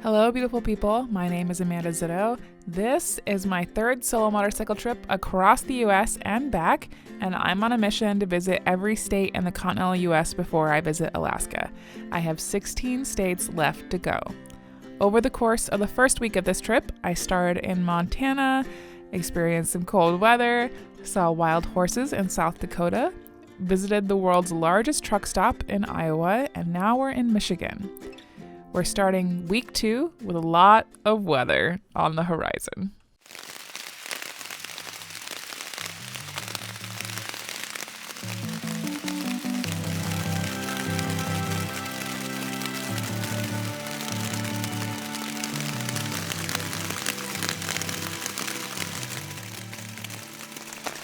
Hello, beautiful people. My name is Amanda Zitto. This is my third solo motorcycle trip across the U.S. and back, and I'm on a mission to visit every state in the continental U.S. before I visit Alaska. I have 16 states left to go. Over the course of the first week of this trip, I started in Montana, experienced some cold weather, saw wild horses in South Dakota, visited the world's largest truck stop in Iowa, and now we're in Michigan. We're starting week 2 with a lot of weather on the horizon.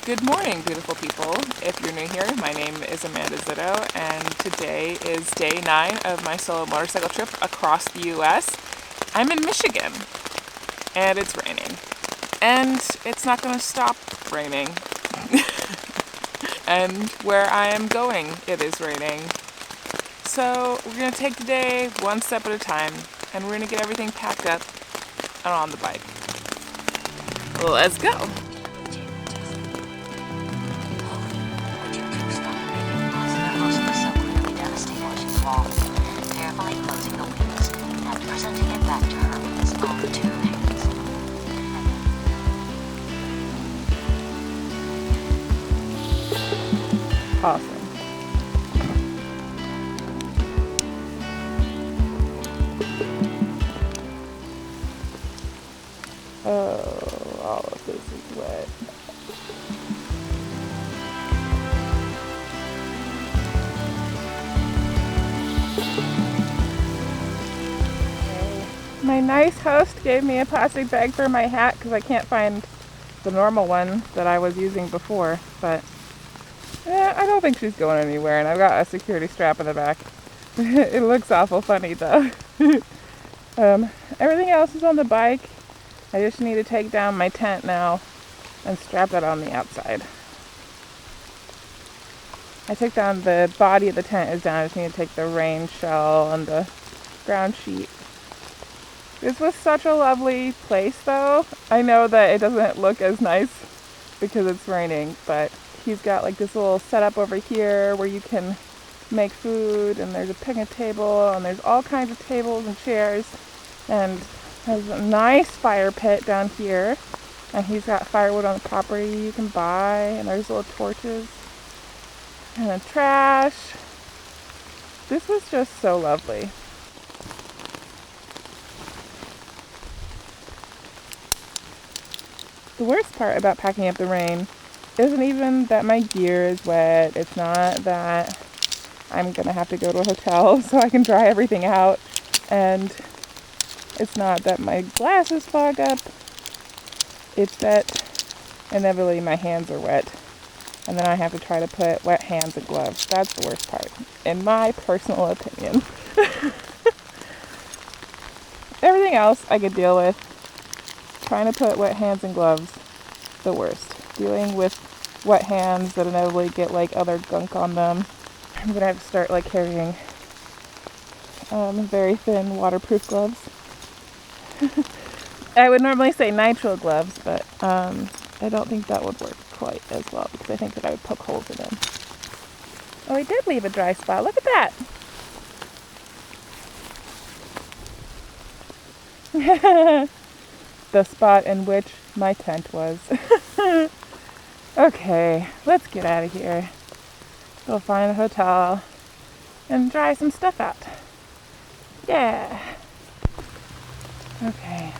Good morning, beautiful people. If you're new here, my name is Amanda Zitto, and today is day 9 of my solo motorcycle trip across the U.S. I'm in Michigan, and it's raining. And it's not going to stop raining. And where I am going, it is raining. So we're going to take the day one step at a time, and we're going to get everything packed up and on the bike. Let's go! Carefully closing the wheels and presenting it back to her with his own 2 hands. Awesome. Oh, all of this is wet. My nice host gave me a plastic bag for my hat because I can't find the normal one that I was using before, but I don't think she's going anywhere, and I've got a security strap in the back. It looks awful funny though. Everything else is on the bike. I just need to take down my tent now and strap that on the outside. I took down the body of the tent is down. I just need to take the rain shell and the ground sheet. This was such a lovely place though. I know that it doesn't look as nice because it's raining, but he's got like this little setup over here where you can make food, and there's a picnic table, and there's all kinds of tables and chairs, and there's a nice fire pit down here, and he's got firewood on the property you can buy, and there's little torches and then trash. This was just so lovely. The worst part about packing up the rain isn't even that my gear is wet. It's not that I'm going to have to go to a hotel so I can dry everything out. And it's not that my glasses fog up. It's that inevitably my hands are wet. And then I have to try to put wet hands and gloves. That's the worst part, in my personal opinion. Everything else I could deal with. Trying to put wet hands and gloves, the worst. Dealing with wet hands that inevitably get like other gunk on them. I'm gonna have to start like carrying very thin waterproof gloves. I would normally say nitrile gloves, but I don't think that would work quite as well because I think that I would poke holes in them. Oh, I did leave a dry spot. Look at that. The spot in which my tent was. Okay, let's get out of here. Go find a hotel and dry some stuff out. Yeah. Okay.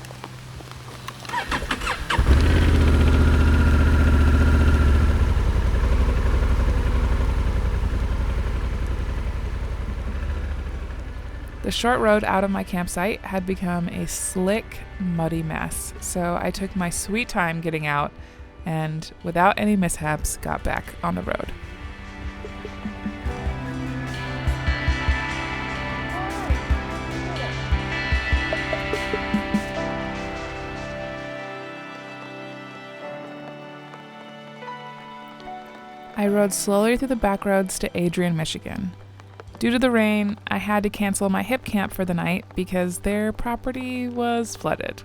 The short road out of my campsite had become a slick, muddy mess, so I took my sweet time getting out and, without any mishaps, got back on the road. I rode slowly through the back roads to Adrian, Michigan. Due to the rain, I had to cancel my Hipcamp for the night because their property was flooded.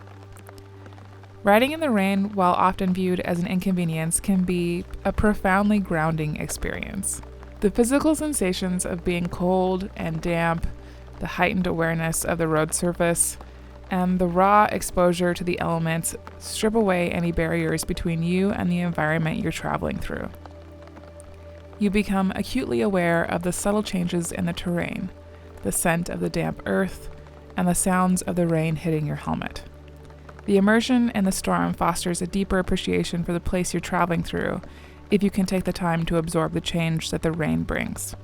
Riding in the rain, while often viewed as an inconvenience, can be a profoundly grounding experience. The physical sensations of being cold and damp, the heightened awareness of the road surface, and the raw exposure to the elements strip away any barriers between you and the environment you're traveling through. You become acutely aware of the subtle changes in the terrain, the scent of the damp earth, and the sounds of the rain hitting your helmet. The immersion in the storm fosters a deeper appreciation for the place you're traveling through if you can take the time to absorb the change that the rain brings.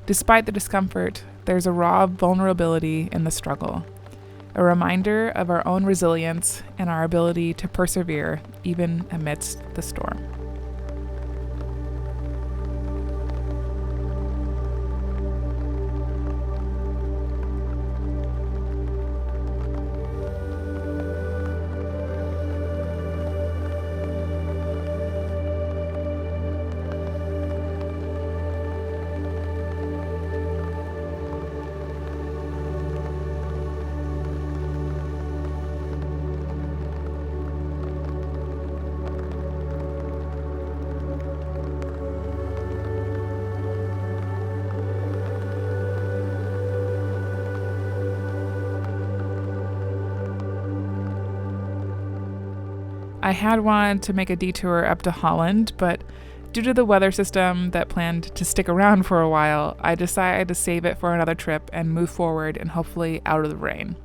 Despite the discomfort, there's a raw vulnerability in the struggle, a reminder of our own resilience and our ability to persevere even amidst the storm. I had wanted to make a detour up to Holland, but due to the weather system that planned to stick around for a while, I decided to save it for another trip and move forward and hopefully out of the rain.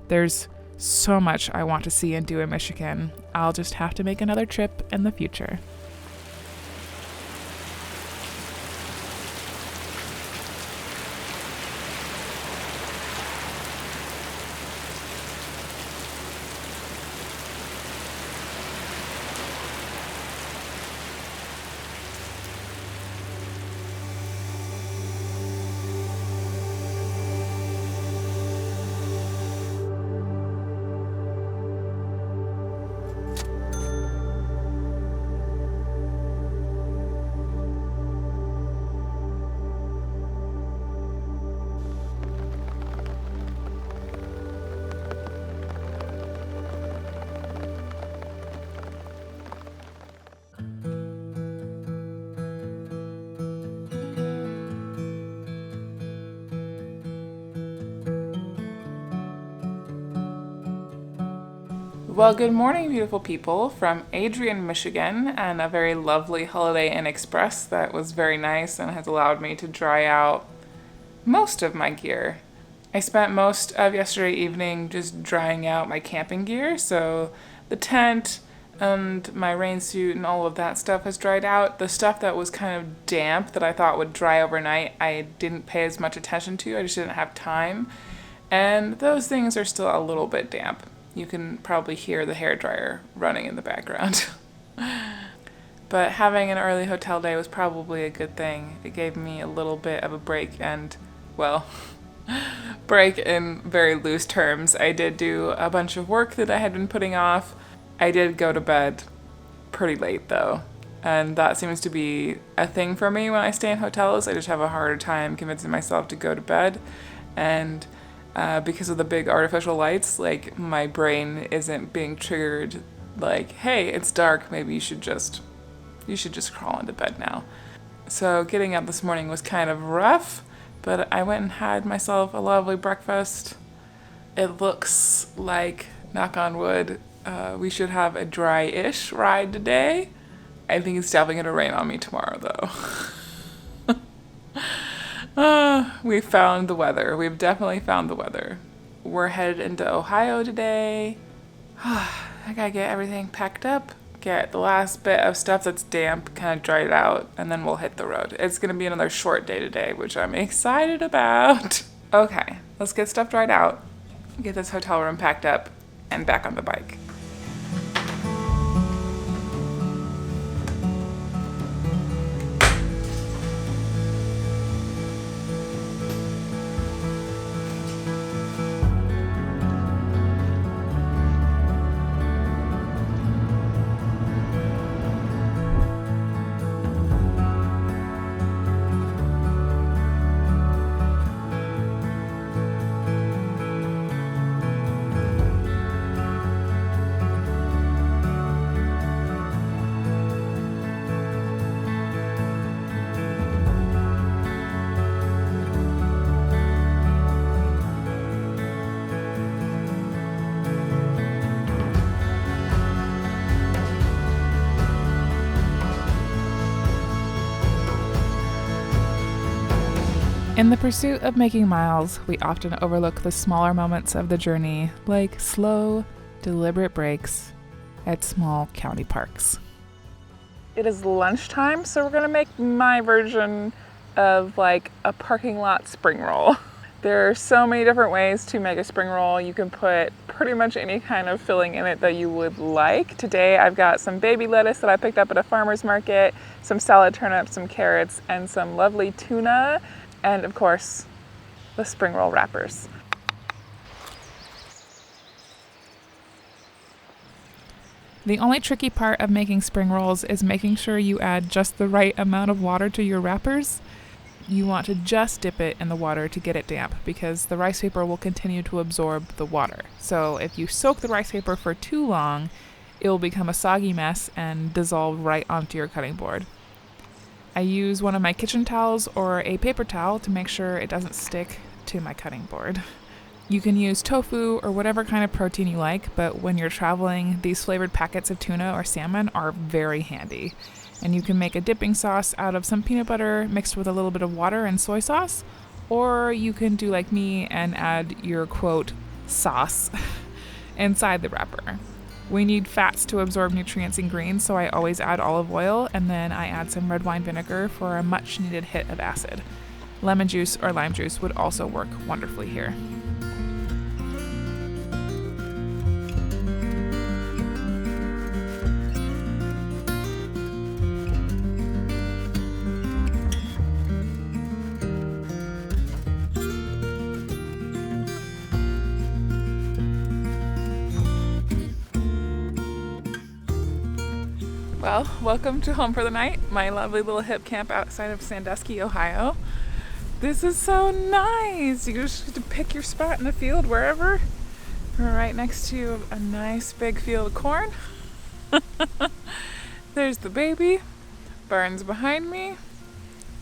There's so much I want to see and do in Michigan. I'll just have to make another trip in the future. Well, good morning, beautiful people, from Adrian, Michigan, and a very lovely Holiday Inn Express that was very nice and has allowed me to dry out most of my gear. I spent most of yesterday evening just drying out my camping gear, so the tent and my rain suit and all of that stuff has dried out. The stuff that was kind of damp that I thought would dry overnight, I didn't pay as much attention to. I just didn't have time, and those things are still a little bit damp. You can probably hear the hairdryer running in the background. But having an early hotel day was probably a good thing. It gave me a little bit of a break and, well, break in very loose terms. I did do a bunch of work that I had been putting off. I did go to bed pretty late though. And that seems to be a thing for me when I stay in hotels. I just have a harder time convincing myself to go to bed. And because of the big artificial lights, like, my brain isn't being triggered like, hey, it's dark, maybe you should just crawl into bed now. So getting up this morning was kind of rough, but I went and had myself a lovely breakfast. It looks like, knock on wood, we should have a dry-ish ride today. I think it's definitely going to rain on me tomorrow, though. We found the weather. We've definitely found the weather. We're headed into Ohio today. I gotta get everything packed up, get the last bit of stuff that's damp kind of dried out, and then we'll hit the road. It's gonna be another short day today, which I'm excited about. Okay, let's get stuff dried out, get this hotel room packed up, and back on the bike. In the pursuit of making miles, we often overlook the smaller moments of the journey, like slow, deliberate breaks at small county parks. It is lunchtime, so we're gonna make my version of like a parking lot spring roll. There are so many different ways to make a spring roll. You can put pretty much any kind of filling in it that you would like. Today I've got some baby lettuce that I picked up at a farmer's market, some salad turnips, some carrots, and some lovely tuna, and of course, the spring roll wrappers. The only tricky part of making spring rolls is making sure you add just the right amount of water to your wrappers. You want to just dip it in the water to get it damp because the rice paper will continue to absorb the water. So if you soak the rice paper for too long, it will become a soggy mess and dissolve right onto your cutting board. I use one of my kitchen towels or a paper towel to make sure it doesn't stick to my cutting board. You can use tofu or whatever kind of protein you like, but when you're traveling, these flavored packets of tuna or salmon are very handy. And you can make a dipping sauce out of some peanut butter mixed with a little bit of water and soy sauce, or you can do like me and add your quote sauce inside the wrapper. We need fats to absorb nutrients in greens, so I always add olive oil, and then I add some red wine vinegar for a much needed hit of acid. Lemon juice or lime juice would also work wonderfully here. Well, welcome to Home for the Night, my lovely little hip camp outside of Sandusky, Ohio. This is so nice. You just get to pick your spot in the field wherever. We're right next to a nice big field of corn. There's the baby. Barn's behind me.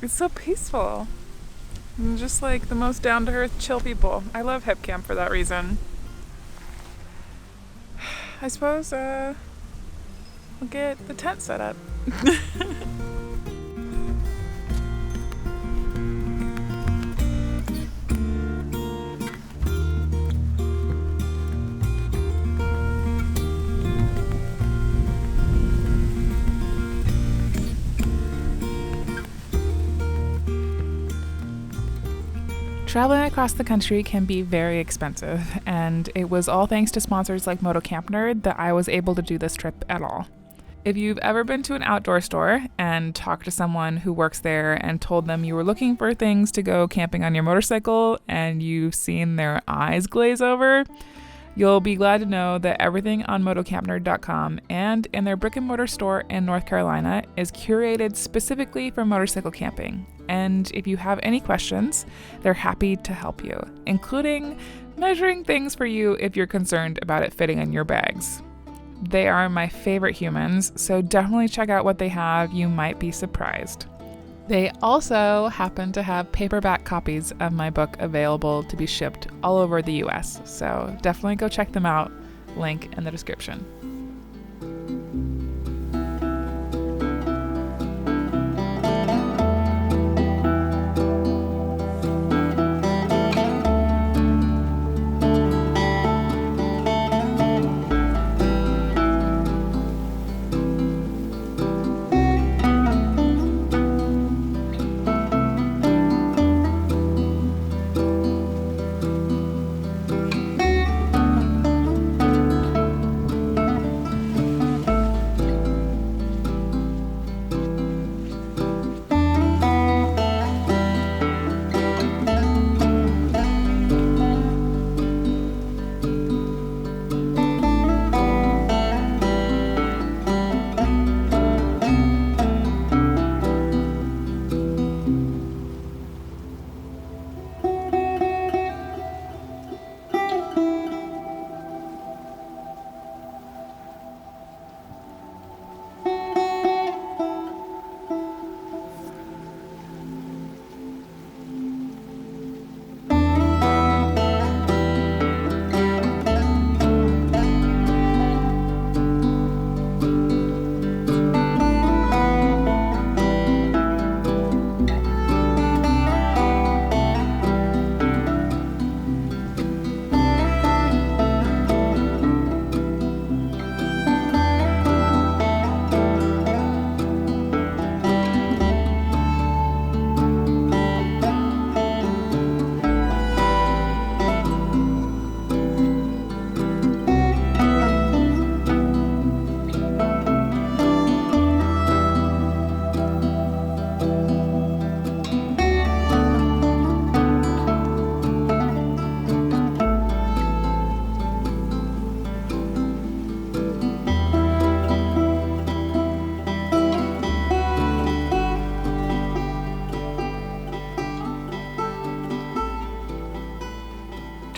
It's so peaceful. And just like the most down-to-earth, chill people. I love Hipcamp for that reason. I suppose, we'll get the tent set up. Traveling across the country can be very expensive, and it was all thanks to sponsors like Moto Camp Nerd that I was able to do this trip at all. If you've ever been to an outdoor store and talked to someone who works there and told them you were looking for things to go camping on your motorcycle and you've seen their eyes glaze over, you'll be glad to know that everything on motocampnerd.com and in their brick and mortar store in North Carolina is curated specifically for motorcycle camping. And if you have any questions, they're happy to help you, including measuring things for you if you're concerned about it fitting in your bags. They are my favorite humans, so definitely check out what they have. You might be surprised. They also happen to have paperback copies of my book available to be shipped all over the US, so definitely go check them out. Link in the description.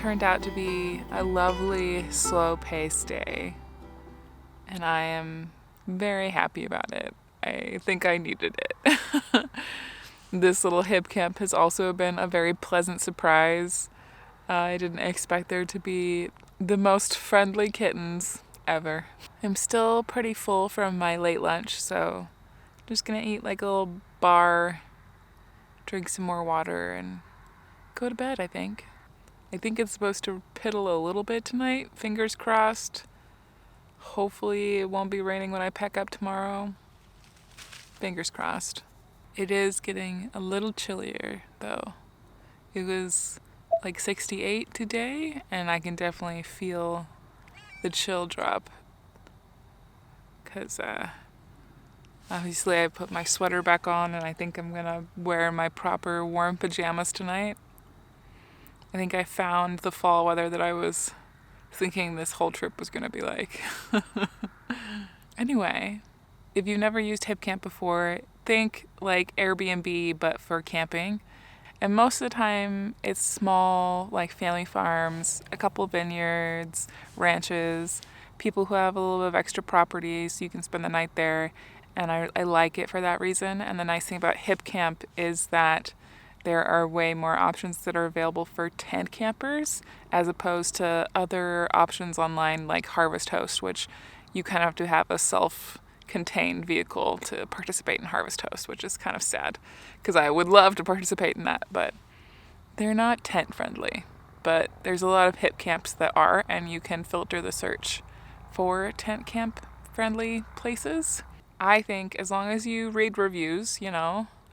turned out to be a lovely, slow-paced day, and I am very happy about it. I think I needed it. This little Hipcamp has also been a very pleasant surprise. I didn't expect there to be the most friendly kittens ever. I'm still pretty full from my late lunch, so I'm just gonna eat like a little bar, drink some more water, and go to bed, I think. I think it's supposed to piddle a little bit tonight, fingers crossed. Hopefully it won't be raining when I pack up tomorrow. Fingers crossed. It is getting a little chillier though. It was like 68 today, and I can definitely feel the chill drop. Because obviously I put my sweater back on, and I think I'm gonna wear my proper warm pajamas tonight. I think I found the fall weather that I was thinking this whole trip was gonna be like. Anyway, if you've never used Hipcamp before, think like Airbnb but for camping. And most of the time it's small, like family farms, a couple of vineyards, ranches, people who have a little bit of extra property so you can spend the night there. And I like it for that reason. And the nice thing about Hipcamp is that there are way more options that are available for tent campers as opposed to other options online like Harvest Host, which you kind of have to have a self-contained vehicle to participate in Harvest Host, which is kind of sad because I would love to participate in that, but they're not tent friendly. But there's a lot of Hipcamps that are, and you can filter the search for tent camp friendly places. I think as long as you read reviews,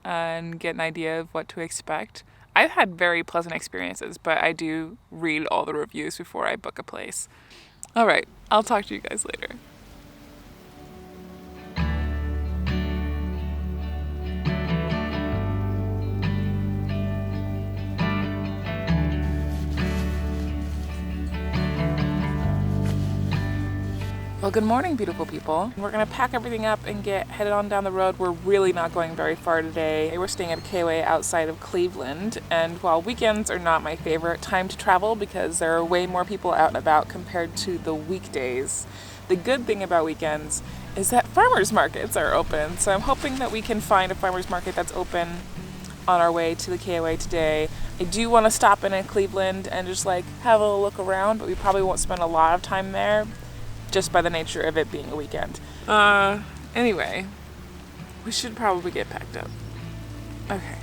and get an idea of what to expect. I've had very pleasant experiences, but I do read all the reviews before I book a place. All right, I'll talk to you guys later. Well, good morning, beautiful people. We're gonna pack everything up and get headed on down the road. We're really not going very far today. We're staying at a KOA outside of Cleveland, and while weekends are not my favorite time to travel because there are way more people out and about compared to the weekdays, the good thing about weekends is that farmers markets are open. So I'm hoping that we can find a farmers market that's open on our way to the KOA today. I do want to stop in Cleveland and just have a look around, but we probably won't spend a lot of time there, just by the nature of it being a weekend. Anyway, we should probably get packed up. Okay.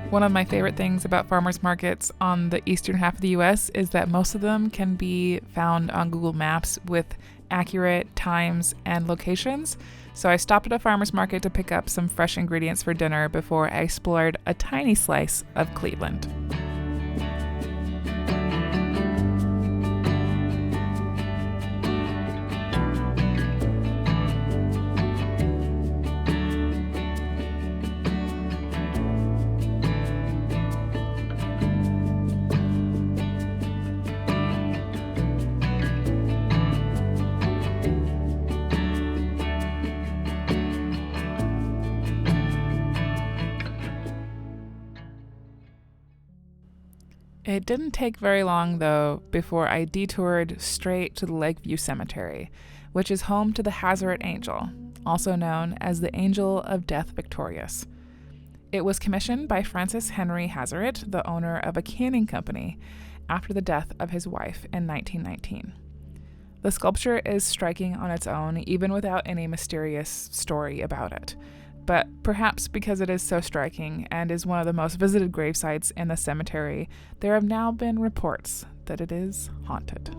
One of my favorite things about farmers markets on the eastern half of the US is that most of them can be found on Google Maps with accurate times and locations. So I stopped at a farmers market to pick up some fresh ingredients for dinner before I explored a tiny slice of Cleveland. It didn't take very long, though, before I detoured straight to the Lakeview Cemetery, which is home to the Hazaret Angel, also known as the Angel of Death Victorious. It was commissioned by Francis Henry Hazaret, the owner of a canning company, after the death of his wife in 1919. The sculpture is striking on its own, even without any mysterious story about it. but perhaps because it is so striking and is one of the most visited grave sites in the cemetery, there have now been reports that it is haunted.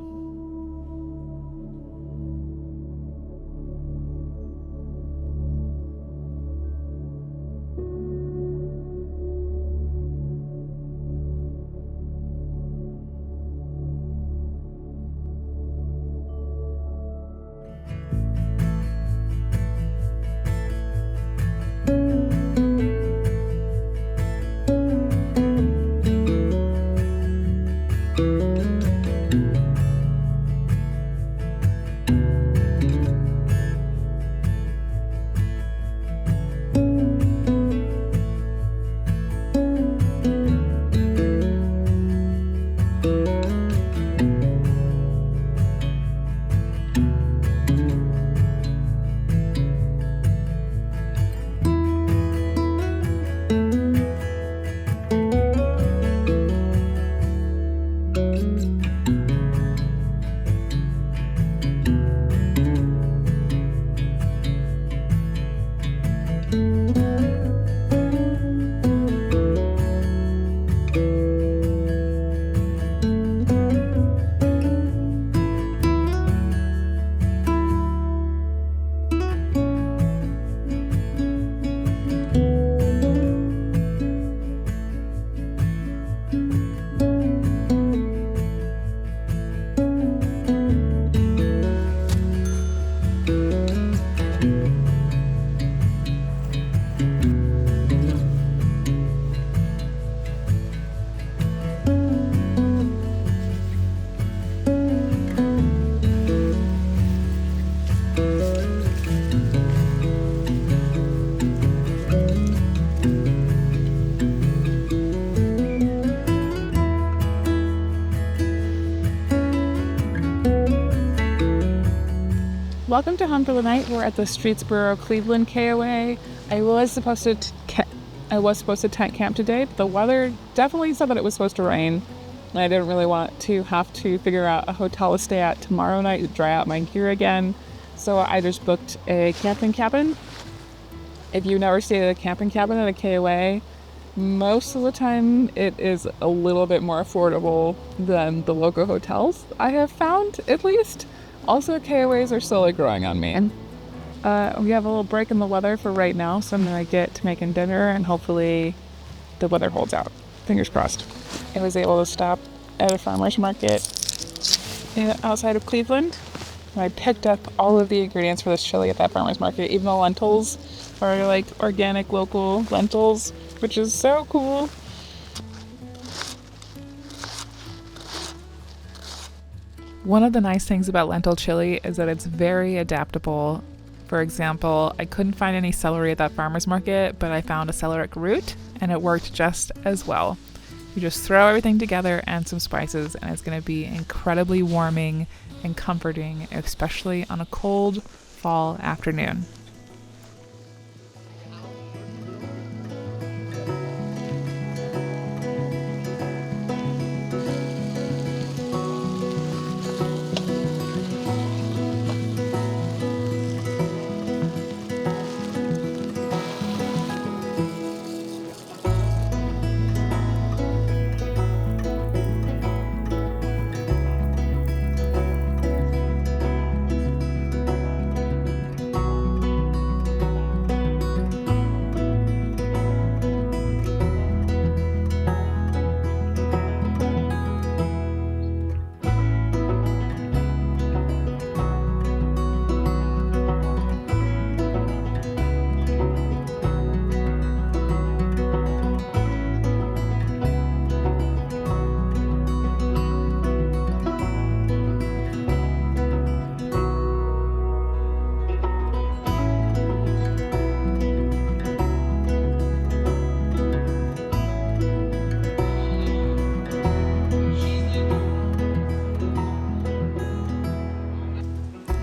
Welcome to Home for the Night. We're at the Streetsboro Cleveland KOA. I was supposed to tent camp today, but the weather definitely said that it was supposed to rain. And I didn't really want to have to figure out a hotel to stay at tomorrow night to dry out my gear again. So I just booked a camping cabin. If you've never stayed at a camping cabin at a KOA, most of the time it is a little bit more affordable than the local hotels, I have found, at least. Also, KOAs are slowly growing on me. And we have a little break in the weather for right now, so I'm going to get to making dinner, and hopefully the weather holds out. Fingers crossed. I was able to stop at a farmer's market outside of Cleveland. I picked up all of the ingredients for this chili at that farmer's market. Even the lentils are like organic local lentils, which is so cool. One of the nice things about lentil chili is that it's very adaptable. For example, I couldn't find any celery at that farmer's market, but I found a celeriac root and it worked just as well. You just throw everything together and some spices and it's going to be incredibly warming and comforting, especially on a cold fall afternoon.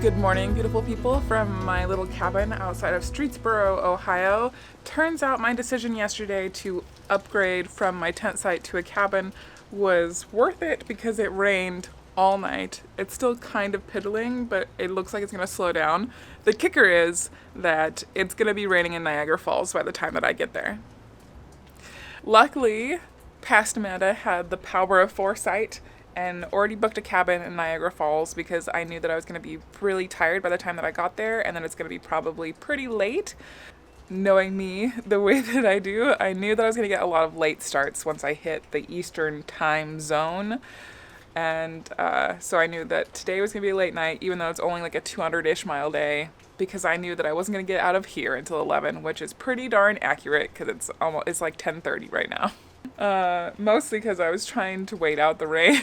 Good morning, beautiful people, from my little cabin outside of Streetsboro, Ohio. Turns out my decision yesterday to upgrade from my tent site to a cabin was worth it because it rained all night. It's still kind of piddling, but it looks like it's going to slow down. The kicker is that it's going to be raining in Niagara Falls by the time that I get there. Luckily, past Amanda had the power of foresight and already booked a cabin in Niagara Falls because I knew that I was going to be really tired by the time that I got there, and then it's going to be probably pretty late. Knowing me the way that I do, I knew that I was going to get a lot of late starts once I hit the Eastern time zone. And so I knew that today was going to be a late night, even though it's only like a 200-ish mile day, because I knew that I wasn't going to get out of here until 11, which is pretty darn accurate because it's like 10:30 right now. Mostly because I was trying to wait out the rain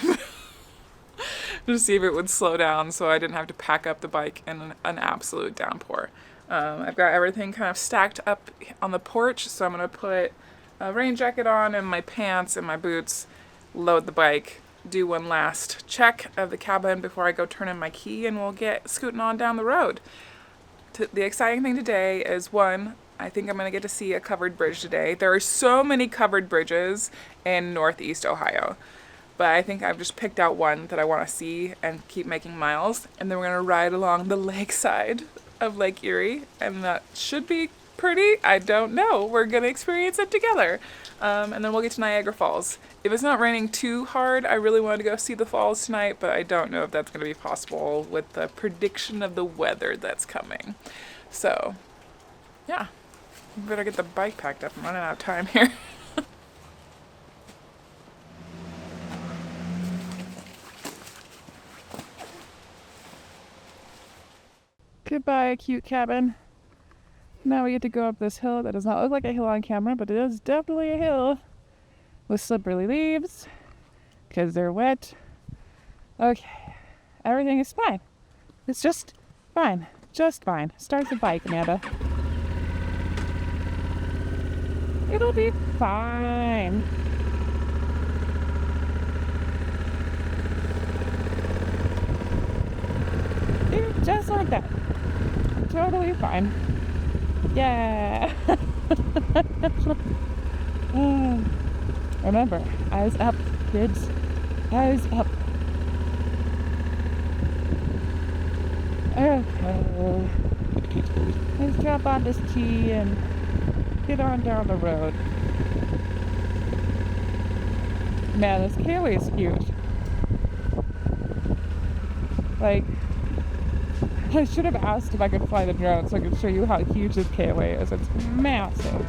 to see if it would slow down so I didn't have to pack up the bike in an absolute downpour. I've got everything kind of stacked up on the porch, so I'm going to put a rain jacket on and my pants and my boots, load the bike, do one last check of the cabin before I go turn in my key, and we'll get scooting on down the road. The exciting thing today is, one, I think I'm going to get to see a covered bridge today. There are so many covered bridges in Northeast Ohio, but I think I've just picked out one that I want to see and keep making miles, and then we're going to ride along the lakeside of Lake Erie, and that should be pretty. I don't know. We're going to experience it together. And then we'll get to Niagara Falls. If it's not raining too hard, I really wanted to go see the falls tonight, but I don't know if that's going to be possible with the prediction of the weather that's coming. So, yeah. Better get the bike packed up. I'm running out of time here. Goodbye, cute cabin. Now we get to go up this hill that does not look like a hill on camera, but it is definitely a hill with slippery leaves because they're wet. Okay, everything is fine. It's just fine. Just fine. Start the bike, Amanda. It'll be fine. Just like that. Totally fine. Yeah. Remember, eyes up, kids. Eyes up. Okay. Let's drop on this key and get on down the road. Man, this Kaylee is huge. Like, I should have asked if I could fly the drone so I could show you how huge this Kaylee is. It's massive.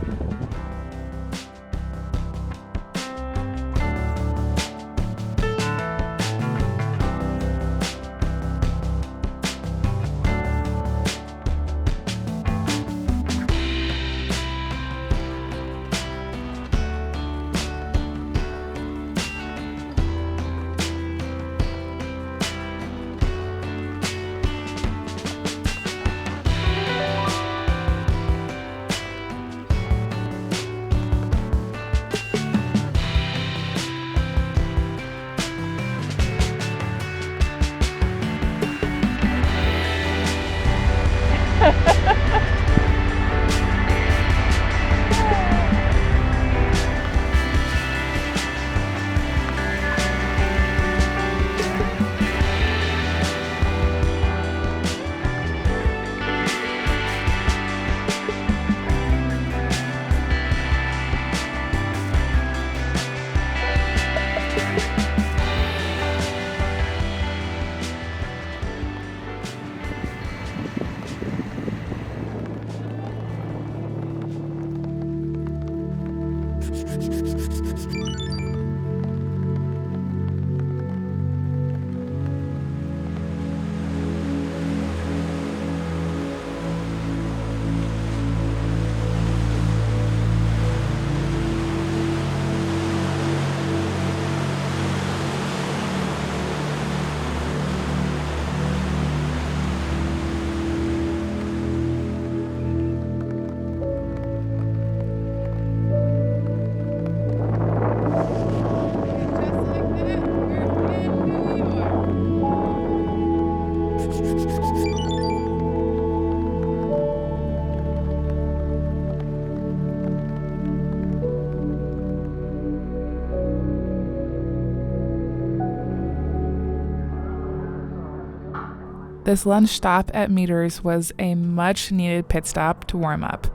This lunch stop at Meters was a much-needed pit stop to warm up.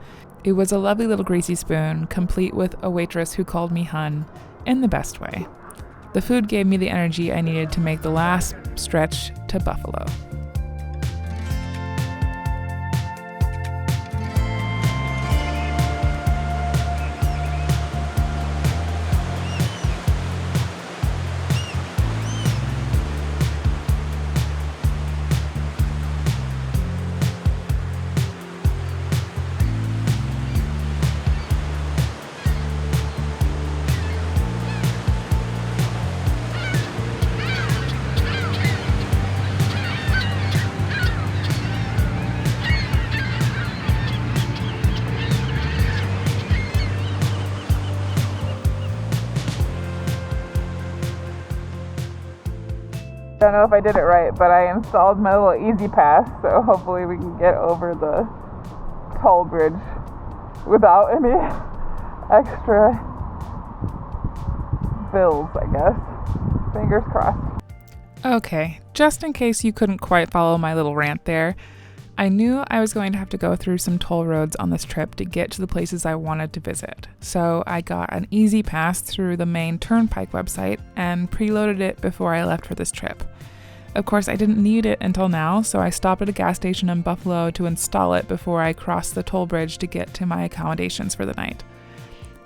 It was a lovely little greasy spoon, complete with a waitress who called me hun, in the best way. The food gave me the energy I needed to make the last stretch to Buffalo. I don't know if I did it right, but I installed my little Easy Pass, so hopefully we can get over the toll bridge without any extra bills, I guess. Fingers crossed. Okay, just in case you couldn't quite follow my little rant there, I knew I was going to have to go through some toll roads on this trip to get to the places I wanted to visit. So I got an Easy Pass through the main Turnpike website and preloaded it before I left for this trip. Of course, I didn't need it until now, so I stopped at a gas station in Buffalo to install it before I crossed the toll bridge to get to my accommodations for the night.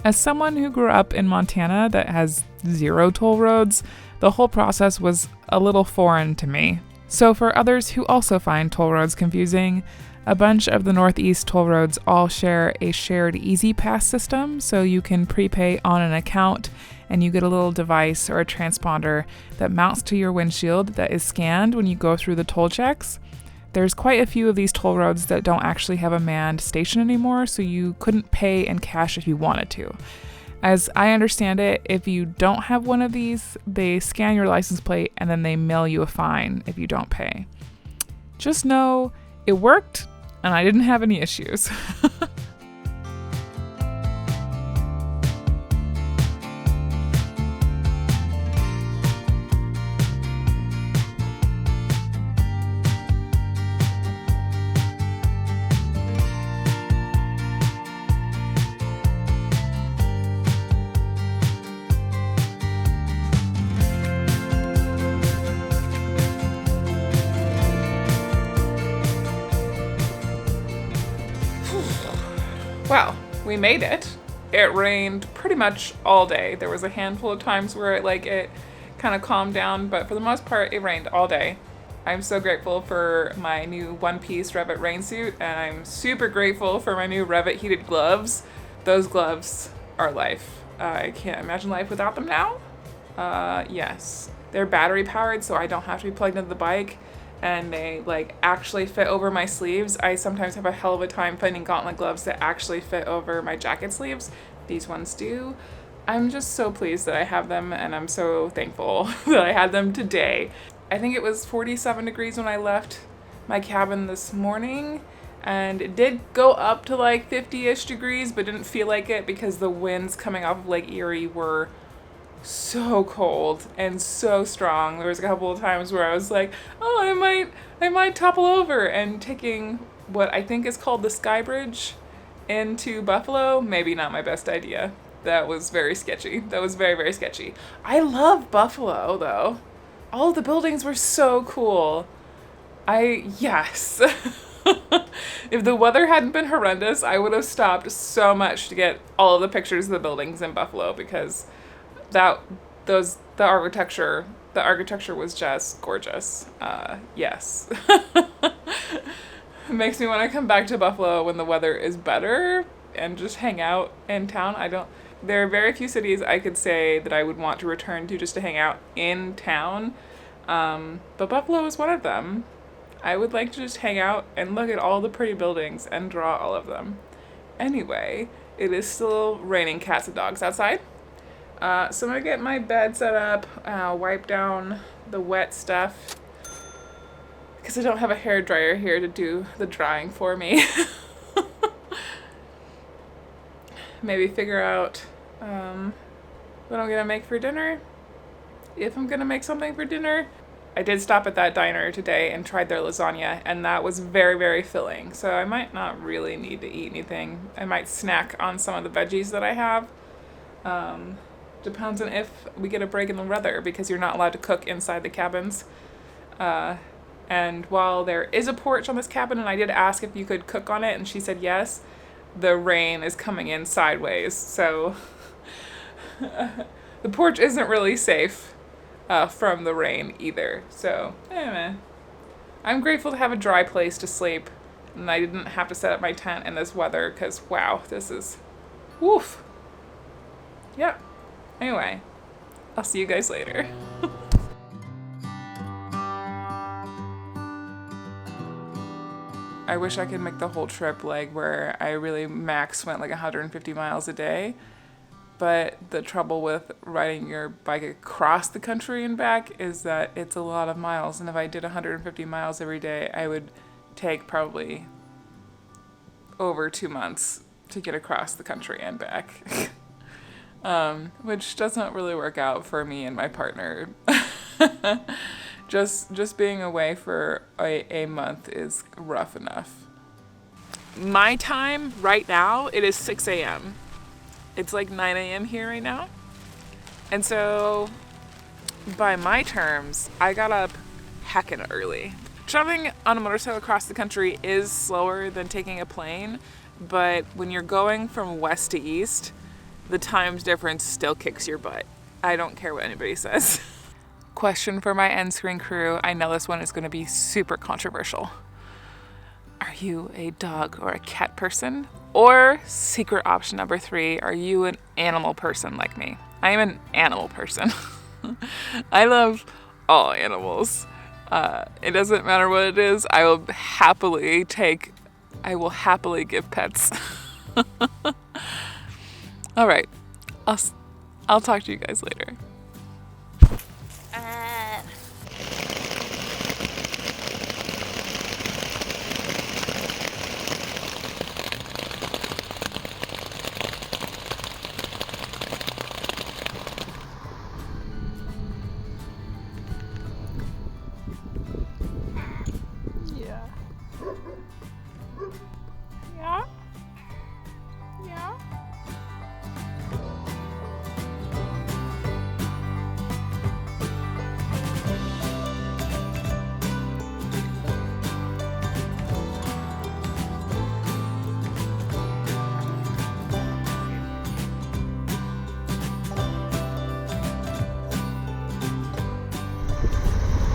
As someone who grew up in Montana that has 0 toll roads, the whole process was a little foreign to me. So for others who also find toll roads confusing, a bunch of the Northeast toll roads all share a shared Easy Pass system, so you can prepay on an account and you get a little device or a transponder that mounts to your windshield that is scanned when you go through the toll checks. There's quite a few of these toll roads that don't actually have a manned station anymore, so you couldn't pay in cash if you wanted to. As I understand it, if you don't have one of these, they scan your license plate and then they mail you a fine if you don't pay. Just know it worked and I didn't have any issues. Well, we made it. It rained pretty much all day. There was a handful of times where it kind of calmed down, but for the most part, it rained all day. I'm so grateful for my new one-piece Revit rain suit, and I'm super grateful for my new Revit heated gloves. Those gloves are life. I can't imagine life without them now. Yes. They're battery powered, so I don't have to be plugged into the bike, and they actually fit over my sleeves. I sometimes have a hell of a time finding gauntlet gloves that actually fit over my jacket sleeves. These ones do. I'm just so pleased that I have them, and I'm so thankful that I had them today. I think it was 47 degrees when I left my cabin this morning, and it did go up to 50-ish degrees, but didn't feel like it because the winds coming off of Lake Erie were so cold and so strong. There was a couple of times where I was like, oh, I might topple over, and taking what I think is called the Sky Bridge into Buffalo, maybe not my best idea. That was very sketchy. That was very, very sketchy. I love Buffalo though. All of the buildings were so cool. Yes. If the weather hadn't been horrendous, I would have stopped so much to get all of the pictures of the buildings in Buffalo, because the architecture was just gorgeous. Yes. It makes me want to come back to Buffalo when the weather is better and just hang out in town. There are very few cities I could say that I would want to return to just to hang out in town. But Buffalo is one of them. I would like to just hang out and look at all the pretty buildings and draw all of them. Anyway, it is still raining cats and dogs outside. So I'm going to get my bed set up, wipe down the wet stuff, because I don't have a hairdryer here to do the drying for me. Maybe figure out what I'm going to make for dinner. If I'm going to make something for dinner. I did stop at that diner today and tried their lasagna, and that was very, very filling. So I might not really need to eat anything. I might snack on some of the veggies that I have. Depends on if we get a break in the weather, because you're not allowed to cook inside the cabins. And while there is a porch on this cabin, and I did ask if you could cook on it, and she said yes, the rain is coming in sideways. So the porch isn't really safe from the rain either. So anyway, I'm grateful to have a dry place to sleep, and I didn't have to set up my tent in this weather, because wow, this is woof. Yep. Anyway, I'll see you guys later. I wish I could make the whole trip like where I really max went like 150 miles a day. But the trouble with riding your bike across the country and back is that it's a lot of miles. And if I did 150 miles every day, I would take probably over 2 months to get across the country and back. Which doesn't really work out for me and my partner. Just being away for a month is rough enough. My time right now, it is 6 a.m. It's like 9 a.m. here right now. And so, by my terms, I got up heckin' early. Traveling on a motorcycle across the country is slower than taking a plane, but when you're going from west to east, the time difference still kicks your butt. I don't care what anybody says. Question for my end screen crew. I know this one is going to be super controversial. Are you a dog or a cat person? Or secret option number 3, are you an animal person like me? I am an animal person. I love all animals. It doesn't matter what it is. I will happily give pets. All right, I'll talk to you guys later.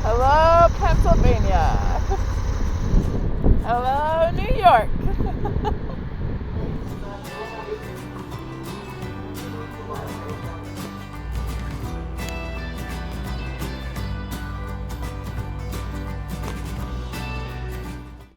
Hello, Pennsylvania. Hello, New York.